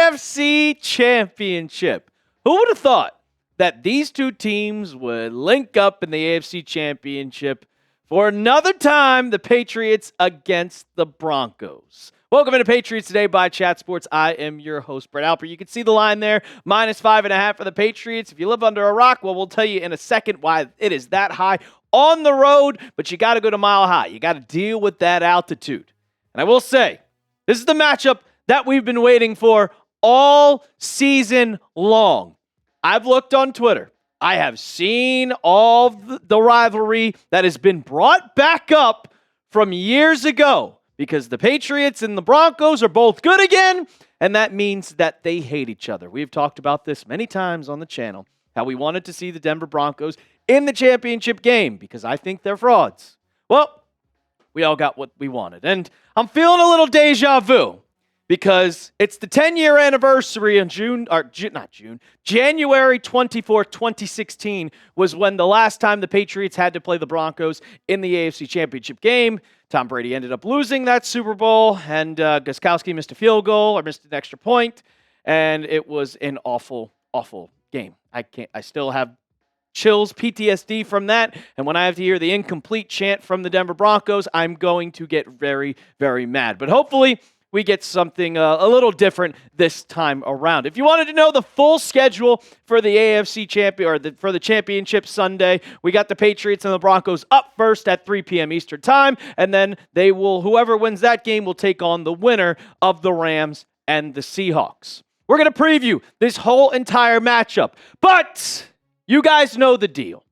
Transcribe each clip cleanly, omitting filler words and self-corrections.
AFC Championship. Who would have thought that these two teams would link up in the AFC Championship for another time, the Patriots against the Broncos? Welcome into Patriots Today by Chat Sports. I am your host, Brett Alper. You can see the line there, -5.5 for the Patriots. If you live under a rock, well, we'll tell you in a second why it is that high on the road, but you got to go to Mile High. You got to deal with that altitude. And I will say, this is the matchup that we've been waiting for all season long. I've looked on Twitter. I have seen all the rivalry that has been brought back up from years ago because the Patriots and the Broncos are both good again, and that means that they hate each other. We've talked about this many times on the channel, how we wanted to see the Denver Broncos in the championship game because I think they're frauds. Well, we all got what we wanted, and I'm feeling a little deja vu because it's the 10-year anniversary in January 24th, 2016 was when the last time the Patriots had to play the Broncos in the AFC Championship game. Tom Brady ended up losing that Super Bowl, and Gostkowski missed a field goal or missed an extra point, and it was an awful, awful game. I still have chills, PTSD from that, and when I have to hear the incomplete chant from the Denver Broncos, I'm going to get very, very mad. But hopefully, we get something a little different this time around. If you wanted to know the full schedule for the AFC for the championship Sunday, we got the Patriots and the Broncos up first at 3 p.m. Eastern time, and then whoever wins that game will take on the winner of the Rams and the Seahawks. We're going to preview this whole entire matchup, but you guys know the deal.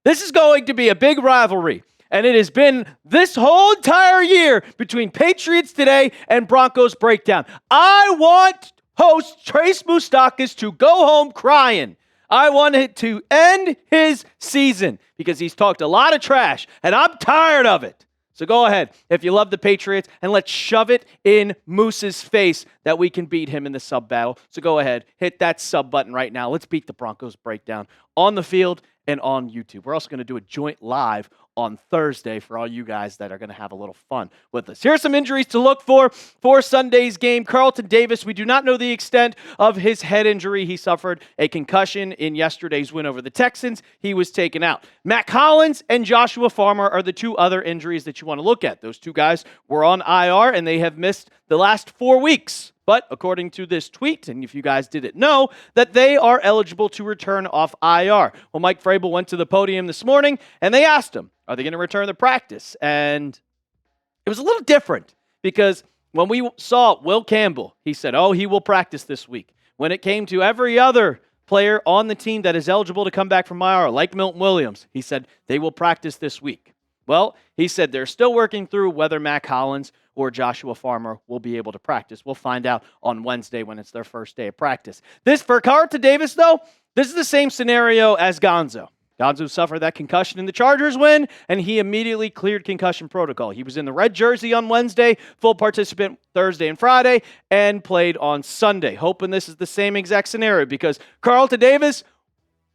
This is going to be a big rivalry. And it has been this whole entire year between Patriots Today and Broncos Breakdown. I want host Trace Moustakis to go home crying. I want it to end his season because he's talked a lot of trash, and I'm tired of it. So go ahead, if you love the Patriots, and let's shove it in Moose's face that we can beat him in the sub battle. So go ahead, hit that sub button right now. Let's beat the Broncos Breakdown on the field and on YouTube. We're also going to do a joint live on Thursday for all you guys that are going to have a little fun with us. Here are some injuries to look for Sunday's game. Carlton Davis, we do not know the extent of his head injury. He suffered a concussion in yesterday's win over the Texans. He was taken out. Matt Collins and Joshua Farmer are the two other injuries that you want to look at. Those two guys were on IR, and they have missed the last 4 weeks. But according to this tweet, and if you guys didn't know, that they are eligible to return off IR. Well, Mike Vrabel went to the podium this morning, and they asked him, are they going to return to practice? And it was a little different because when we saw Will Campbell, he said, he will practice this week. When it came to every other player on the team that is eligible to come back from IR, like Milton Williams, he said they will practice this week. Well, he said they're still working through whether Matt Collins or Joshua Farmer will be able to practice. We'll find out on Wednesday when it's their first day of practice. For Carlton Davis, though, this is the same scenario as Gonzo. Gonzo suffered that concussion in the Chargers win, and he immediately cleared concussion protocol. He was in the red jersey on Wednesday, full participant Thursday and Friday, and played on Sunday. Hoping this is the same exact scenario because Carlton Davis,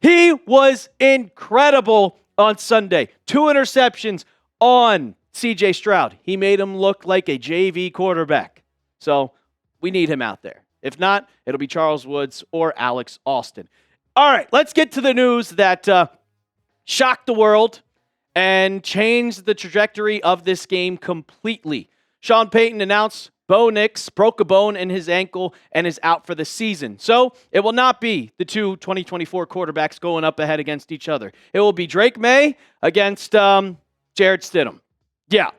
he was incredible on Sunday. 2 interceptions on C.J. Stroud. He made him look like a JV quarterback. So we need him out there. If not, it'll be Charles Woods or Alex Austin. All right, let's get to the news that shocked the world and changed the trajectory of this game completely. Sean Payton announced Bo Nix broke a bone in his ankle and is out for the season. So it will not be the two 2024 quarterbacks going up ahead against each other. It will be Drake May against Jarrett Stidham. Yeah,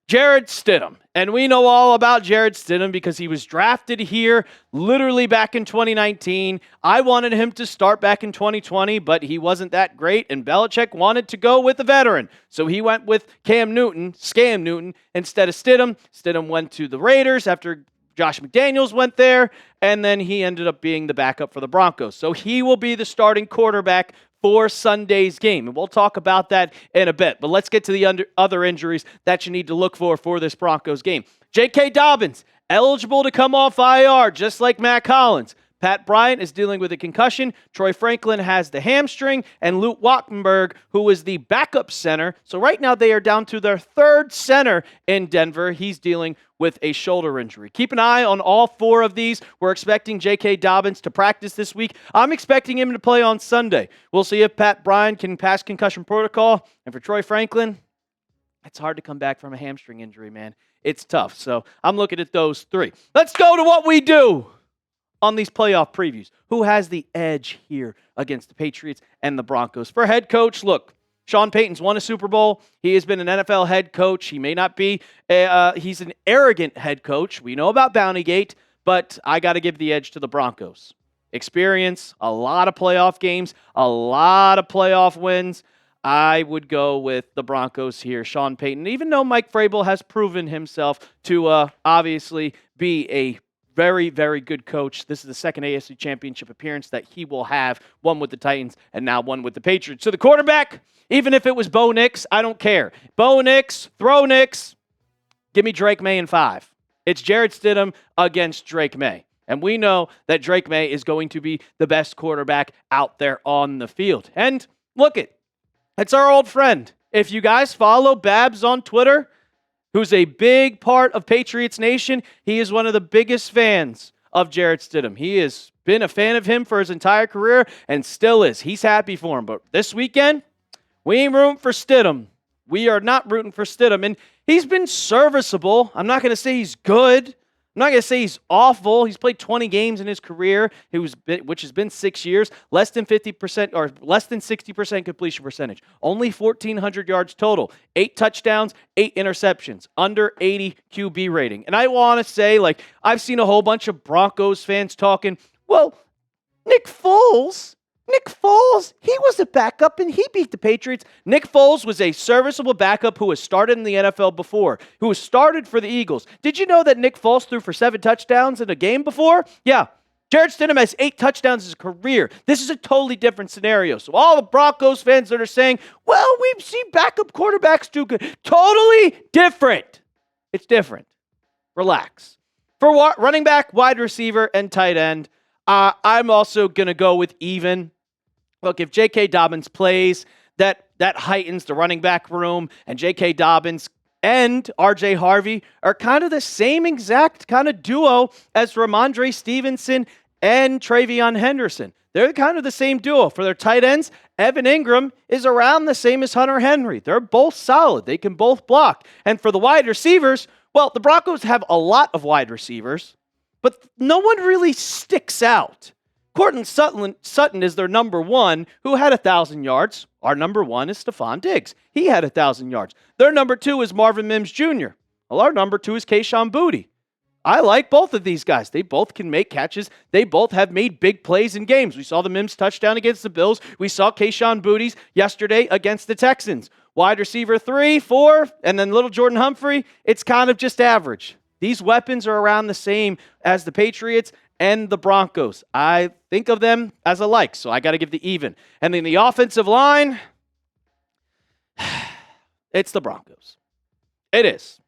Jarrett Stidham. And we know all about Jarrett Stidham because he was drafted here literally back in 2019. I wanted him to start back in 2020, but he wasn't that great, and Belichick wanted to go with a veteran. So he went with Scam Newton, instead of Stidham. Stidham went to the Raiders after Josh McDaniels went there, and then he ended up being the backup for the Broncos. So he will be the starting quarterback for Sunday's game, and we'll talk about that in a bit. But let's get to the other injuries that you need to look for this Broncos game. J.K. Dobbins, eligible to come off IR, just like Matt Collins, Pat Bryant is dealing with a concussion. Troy Franklin has the hamstring. And Luke Wattenberg, who is the backup center. So right now they are down to their third center in Denver. He's dealing with a shoulder injury. Keep an eye on all four of these. We're expecting J.K. Dobbins to practice this week. I'm expecting him to play on Sunday. We'll see if Pat Bryant can pass concussion protocol. And for Troy Franklin, it's hard to come back from a hamstring injury, man. It's tough. So I'm looking at those three. Let's go to what we do on these playoff previews. Who has the edge here against the Patriots and the Broncos? For head coach, look, Sean Payton's won a Super Bowl. He has been an NFL head coach. He may not be, he's an arrogant head coach. We know about Bountygate, but I got to give the edge to the Broncos. Experience, a lot of playoff games, a lot of playoff wins. I would go with the Broncos here. Sean Payton, even though Mike Vrabel has proven himself to obviously be a very, very good coach. This is the second AFC Championship appearance that he will have, one with the Titans and now one with the Patriots. So the quarterback, even if it was Bo Nix, I don't care. Bo Nix, throw Nix, give me Drake May in 5. It's Jarrett Stidham against Drake May. And we know that Drake May is going to be the best quarterback out there on the field. And look it's our old friend. If you guys follow Babs on Twitter, who's a big part of Patriots Nation, he is one of the biggest fans of Jarrett Stidham. He has been a fan of him for his entire career and still is. He's happy for him. But this weekend, we ain't rooting for Stidham. We are not rooting for Stidham. And he's been serviceable. I'm not going to say he's good. I'm not going to say he's awful. He's played 20 games in his career, which has been 6 years, less than 50% or less than 60% completion percentage. Only 1,400 yards total, 8 touchdowns, 8 interceptions, under 80 QB rating. And I want to say, I've seen a whole bunch of Broncos fans talking, well, Nick Foles, he was a backup and he beat the Patriots. Nick Foles was a serviceable backup who has started in the NFL before, who has started for the Eagles. Did you know that Nick Foles threw for 7 touchdowns in a game before? Yeah. Jarrett Stidham has 8 touchdowns in his career. This is a totally different scenario. So all the Broncos fans that are saying, well, we've seen backup quarterbacks do good. Totally different. It's different. Relax. For running back, wide receiver, and tight end, I'm also going to go with even. Look, if J.K. Dobbins plays, that heightens the running back room, and J.K. Dobbins and R.J. Harvey are kind of the same exact kind of duo as Ramondre Stevenson and Travion Henderson. They're kind of the same duo. For their tight ends, Evan Ingram is around the same as Hunter Henry. They're both solid. They can both block. And for the wide receivers, well, the Broncos have a lot of wide receivers, but no one really sticks out. Courtland Sutton is their number one, who had 1,000 yards. Our number one is Stephon Diggs. He had 1,000 yards. Their number 2 is Marvin Mims Jr. Well, our number 2 is Kayshon Boutte. I like both of these guys. They both can make catches. They both have made big plays in games. We saw the Mims touchdown against the Bills. We saw Kayshon Boutte's yesterday against the Texans. Wide receiver 3, 4, and then little Jordan Humphrey, it's kind of just average. These weapons are around the same as the Patriots and the Broncos. I think of them as alike, so I got to give the even. And then the offensive line, it's the Broncos. It is.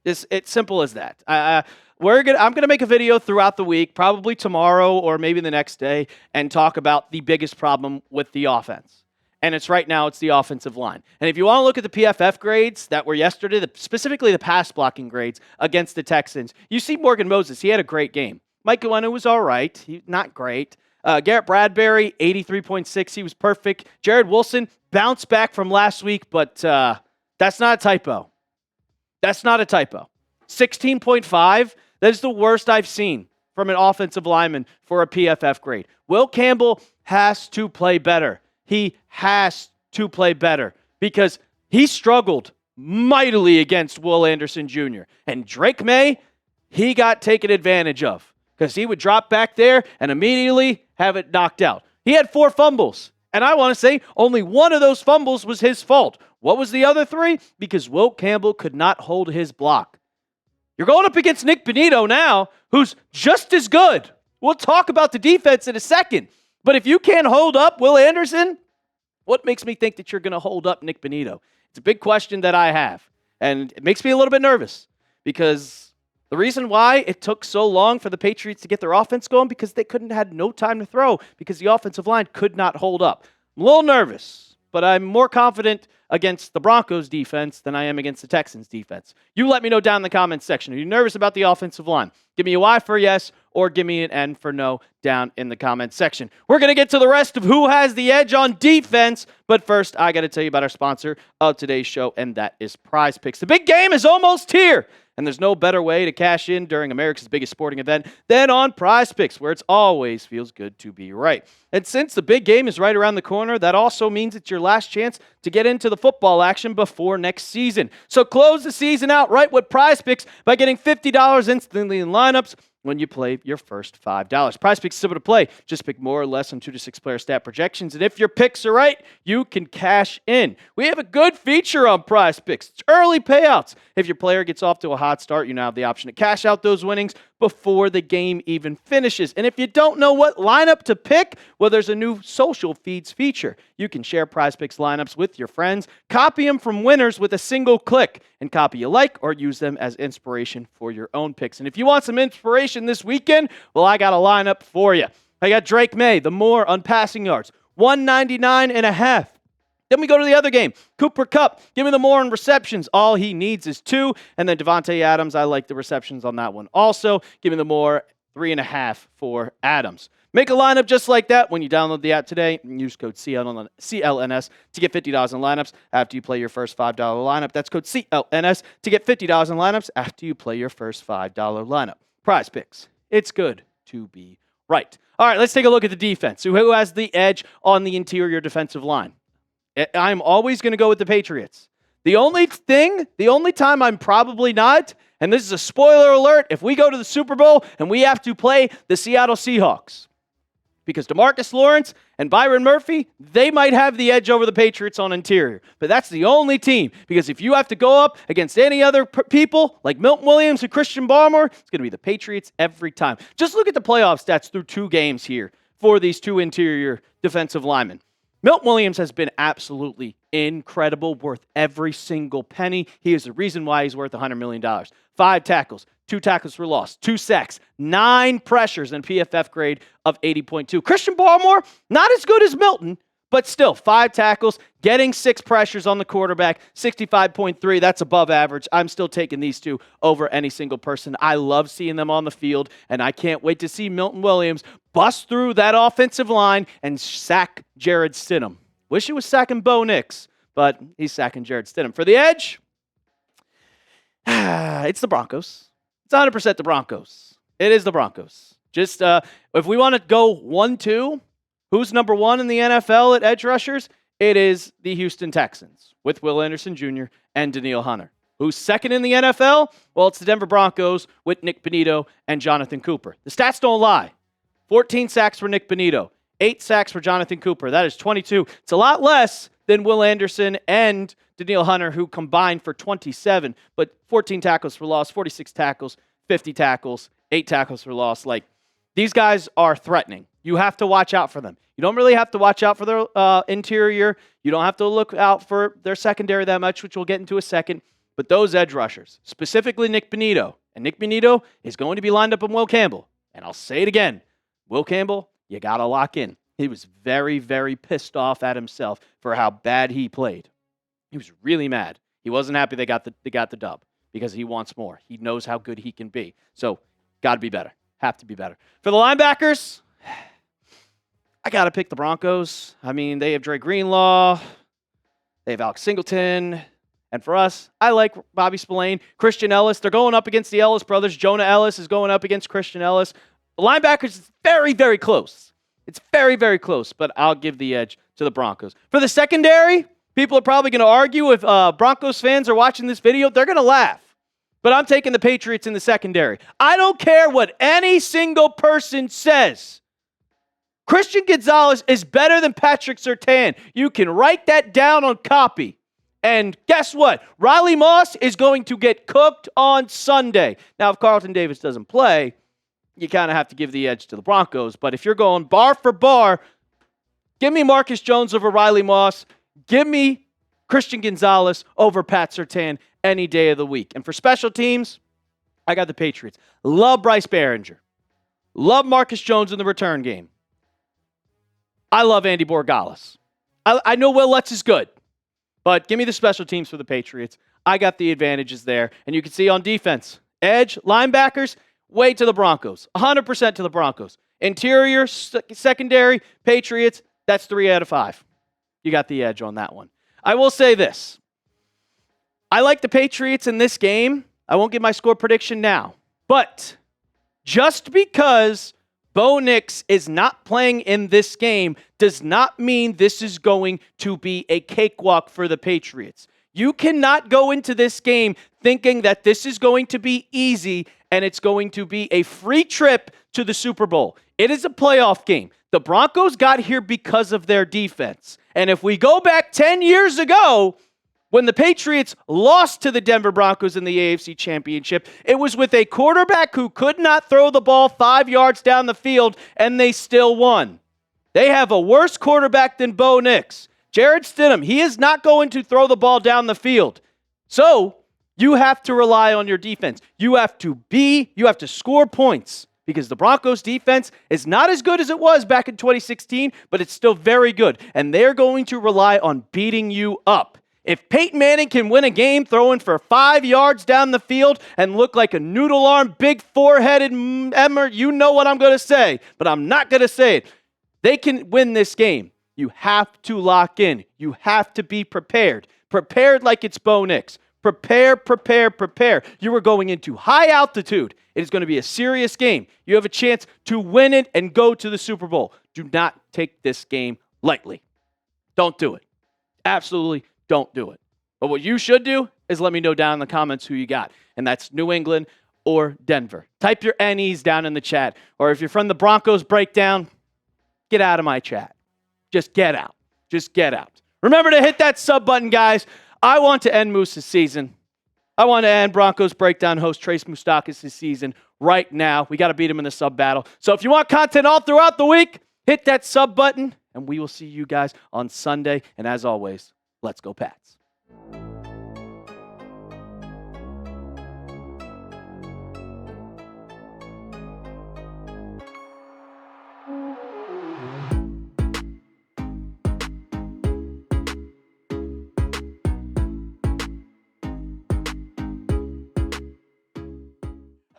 It's simple as that. I'm going to make a video throughout the week, probably tomorrow or maybe the next day, and talk about the biggest problem with the offense. And it's right now, it's the offensive line. And if you want to look at the PFF grades that were yesterday, specifically the pass blocking grades against the Texans, you see Morgan Moses. He had a great game. Mike Onwenu was all right. He's not great. Garrett Bradbury, 83.6. He was perfect. Jared Wilson bounced back from last week, but that's not a typo. That's not a typo. 16.5, that is the worst I've seen from an offensive lineman for a PFF grade. Will Campbell has to play better. He has to play better because he struggled mightily against Will Anderson Jr. And Drake May, he got taken advantage of because he would drop back there and immediately have it knocked out. He had 4 fumbles, and I want to say only one of those fumbles was his fault. What was the other 3? Because Will Campbell could not hold his block. You're going up against Nik Bonitto now, who's just as good. We'll talk about the defense in a second. But if you can't hold up Will Anderson, what makes me think that you're going to hold up Nik Bonitto? It's a big question that I have. And it makes me a little bit nervous because The reason why it took so long for the Patriots to get their offense going, because they had no time to throw, because the offensive line could not hold up. I'm a little nervous, but I'm more confident against the Broncos defense than I am against the Texans defense. You let me know down in the comments section. Are you nervous about the offensive line? Give me a Y for yes, or give me an N for no down in the comments section. We're going to get to the rest of who has the edge on defense, but first I got to tell you about our sponsor of today's show, and that is Prize Picks. The big game is almost here, and there's no better way to cash in during America's biggest sporting event than on Prize Picks, where it always feels good to be right. And since the big game is right around the corner, that also means it's your last chance to get into the football action before next season. So close the season out right with Prize Picks by getting $50 instantly in lineups when you play your first $5. Prize Picks is simple to play. Just pick more or less on 2 to 6 player stat projections, and if your picks are right, you can cash in. We have a good feature on Prize Picks. It's early payouts. If your player gets off to a hot start, you now have the option to cash out those winnings before the game even finishes. And if you don't know what lineup to pick, well, there's a new social feeds feature. You can share Prize Picks lineups with your friends, copy them from winners with a single click, and copy you like or use them as inspiration for your own picks. And if you want some inspiration this weekend, well, I got a lineup for you. I got Drake May, the more on passing yards, 199.5. Then we go to the other game. Cooper Kupp, give me the more on receptions. All he needs is 2. And then Devontae Adams, I like the receptions on that one. Also, give me the more, 3.5 for Adams. Make a lineup just like that when you download the app today and use code CLNS to get $50 in lineups after you play your first $5 lineup. That's code CLNS to get $50 in lineups after you play your first $5 lineup. Prize Picks. It's good to be right. All right, let's take a look at the defense. Who has the edge on the interior defensive line? I'm always going to go with the Patriots. The only time I'm probably not, and this is a spoiler alert, if we go to the Super Bowl and we have to play the Seattle Seahawks, because DeMarcus Lawrence and Byron Murphy, they might have the edge over the Patriots on interior. But that's the only team, because if you have to go up against any other people, like Milton Williams and Christian Barmore, it's going to be the Patriots every time. Just look at the playoff stats through 2 games here for these 2 interior defensive linemen. Milton Williams has been absolutely incredible, worth every single penny. He is the reason why he's worth $100 million. 5 tackles, 2 tackles for loss, 2 sacks, 9 pressures, and PFF grade of 80.2. Christian Barmore, not as good as Milton, but still 5 tackles, getting 6 pressures on the quarterback, 65.3. That's above average. I'm still taking these 2 over any single person. I love seeing them on the field, and I can't wait to see Milton Williams bust through that offensive line and sack Jared Stidham. Wish he was sacking Bo Nix, but he's sacking Jared Stidham. For the edge, it's the Broncos. It's 100% the Broncos. It is the Broncos. Just if we want to go 1-2, who's number 1 in the NFL at edge rushers? It is the Houston Texans with Will Anderson Jr. and Danielle Hunter. Who's second in the NFL? Well, it's the Denver Broncos with Nik Bonitto and Jonathon Cooper. The stats don't lie. 14 sacks for Nik Bonitto, 8 sacks for Jonathon Cooper. That is 22. It's a lot less than Will Anderson and Danielle Hunter, who combined for 27, but 14 tackles for loss, 46 tackles, 50 tackles, 8 tackles for loss. Like, these guys are threatening. You have to watch out for them. You don't really have to watch out for their interior. You don't have to look out for their secondary that much, which we'll get into a second. But those edge rushers, specifically Nik Bonitto, and Nik Bonitto is going to be lined up on Will Campbell. And I'll say it again, Will Campbell, you got to lock in. He was very, very pissed off at himself for how bad he played. He was really mad. He wasn't happy they got the dub because he wants more. He knows how good he can be. So, got to be better. Have to be better. For the linebackers, I got to pick the Broncos. I mean, they have Dre Greenlaw. They have Alex Singleton. And for us, I like Bobby Spillane, Christian Ellis. They're going up against the Ellis brothers. Jonah Ellis is going up against Christian Ellis. The linebackers is very, very close. It's very, very close, but I'll give the edge to the Broncos. For the secondary, people are probably going to argue if Broncos fans are watching this video. They're going to laugh. But I'm taking the Patriots in the secondary. I don't care what any single person says. Christian Gonzalez is better than Patrick Surtain. You can write that down on copy. And guess what? Riley Moss is going to get cooked on Sunday. Now, if Carlton Davis doesn't play, you kind of have to give the edge to the Broncos. But if you're going bar for bar, give me Marcus Jones over Riley Moss. Give me Christian Gonzalez over Pat Surtain any day of the week. And for special teams, I got the Patriots. Love Bryce Behringer. Love Marcus Jones in the return game. I love Andy Borregales. I know Will Lutz is good, but give me the special teams for the Patriots. I got the advantages there. And you can see on defense, edge, linebackers, way to the Broncos. 100% to the Broncos. Interior, secondary, Patriots, that's 3 out of 5. You got the edge on that one. I will say this. I like the Patriots in this game. I won't give my score prediction now. But just because Bo Nix is not playing in this game does not mean this is going to be a cakewalk for the Patriots. You cannot go into this game thinking that this is going to be easy and it's going to be a free trip to the Super Bowl. It is a playoff game. The Broncos got here because of their defense. And if we go back 10 years ago, when the Patriots lost to the Denver Broncos in the AFC Championship, it was with a quarterback who could not throw the ball 5 yards down the field, and they still won. They have a worse quarterback than Bo Nix. Jarrett Stidham, he is not going to throw the ball down the field. So you have to rely on your defense. You have to score points because the Broncos defense is not as good as it was back in 2016, but it's still very good. And they're going to rely on beating you up. If Peyton Manning can win a game throwing for 5 yards down the field and look like a noodle arm, big four-headed Emmer, you know what I'm going to say, but I'm not going to say it. They can win this game. You have to lock in. You have to be prepared. Prepared like it's Bo Nix. Prepare. You are going into high altitude. It is going to be a serious game. You have a chance to win it and go to the Super Bowl. Do not take this game lightly. Don't do it. Absolutely don't do it. But what you should do is let me know down in the comments who you got. And that's New England or Denver. Type your NEs down in the chat. Or if you're from the Broncos breakdown, get out of my chat. Just get out. Just get out. Remember to hit that sub button, guys. I want to end Moose's season. I want to end Broncos breakdown host Trace Moustakis' season right now. We got to beat him in the sub battle. So if you want content all throughout the week, hit that sub button, and we will see you guys on Sunday. And as always, let's go Pats.